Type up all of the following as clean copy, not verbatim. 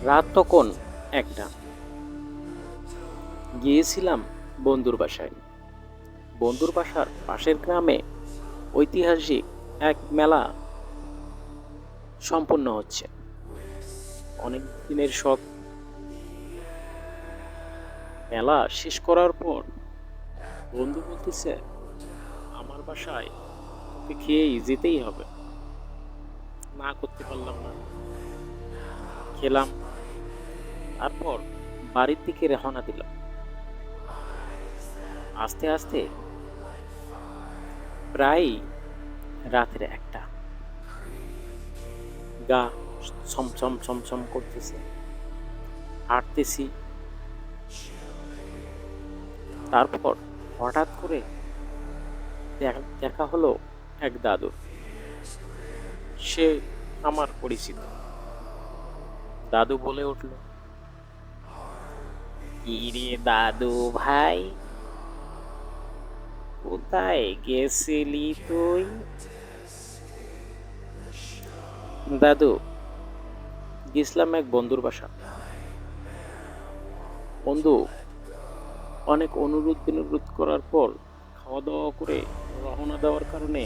রাত তখন একটা। গিয়েছিলাম বন্ধুর বাসায়। বন্ধুর বাসার পাশের গ্রামে ঐতিহাসিক এক মেলা সম্পন্ন হচ্ছে। অনেক দিনের শখ। মেলা শেষ করার পর বন্ধু বলতেছে, আমার বাসায় তোকে খেয়েই যেতেই হবে। না করতে পারলাম না, খেলাম। তারপর বাড়ির দিকে রওনা দিলাম। আস্তে আস্তে প্রায় রাতের একটা। গা ছমছম ছমছম করতেছে। হাঁটতেছি। তারপর হঠাৎ করে দেখা হলো এক দাদুর। সে আমার পরিচিত। দাদু বলে উঠল, কি রে দাদু ভাই, কোথায় গেছিলি তুই? দাদু, গেছিলাম এক বন্ধুর বাসা। বন্ধু অনেক অনুরোধ বিনোরোধ করার পর খাওয়া দাওয়া করে রওনা দেওয়ার কারণে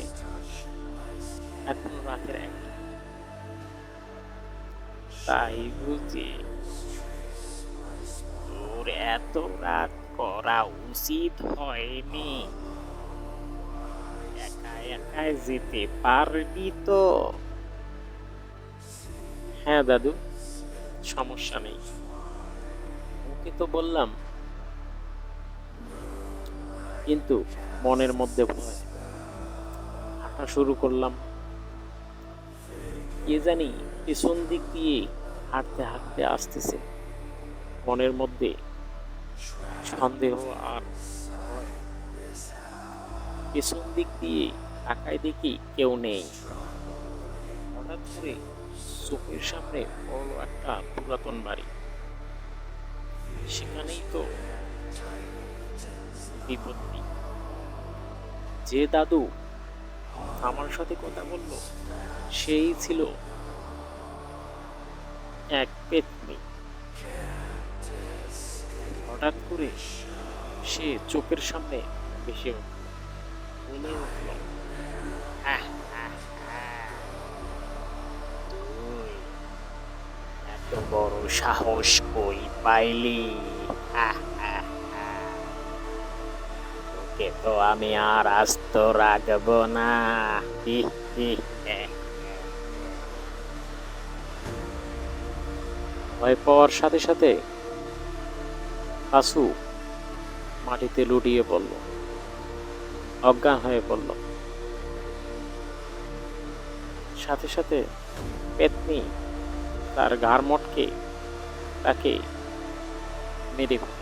এখন রাতের একটা। তাই বুঝি তোর এত রাত করা উচিত হয়নি। একা একাই যেতে পারবি তো? হ্যাঁ দাদু, সমস্যা নেই। ওকে তো বললাম, কিন্তু মনের মধ্যে ভয়। হাঁটা শুরু করলাম। কে জানি পেছন দিক দিয়ে হাঁটতে হাঁটতে আসতেছে। মনের মধ্যে সন্দেহ আর ভয়। পেছন দিক দিয়ে তাকায় দেখি কেউ নেই। হঠাৎ করে চোখের সামনে বড় একটা পুরাতন বাড়ি। সেখানেই তো বিপত্তি। যে দাদু আমার সাথে কথা বলল, সেই ছিল এক পেতনি। হঠাৎ করে সে চোখের সামনে ভেসে উঠল, বলে উঠল, "আহ, আহ, আহ, তুই এত বড় সাহস কই পাইলি? আহ, আহ, আহ, তোকে তো আমি আর আস্ত রাখবো না। হি, হি, হে।" ভয় পাওয়ার সাথে সাথে পাশু মাটিতে লুটিয়ে পড়ল, অজ্ঞান হয়ে পড়ল। সাথে সাথে পেতনি তার ঘাড় মটকে তাকে মেরে ফেলল।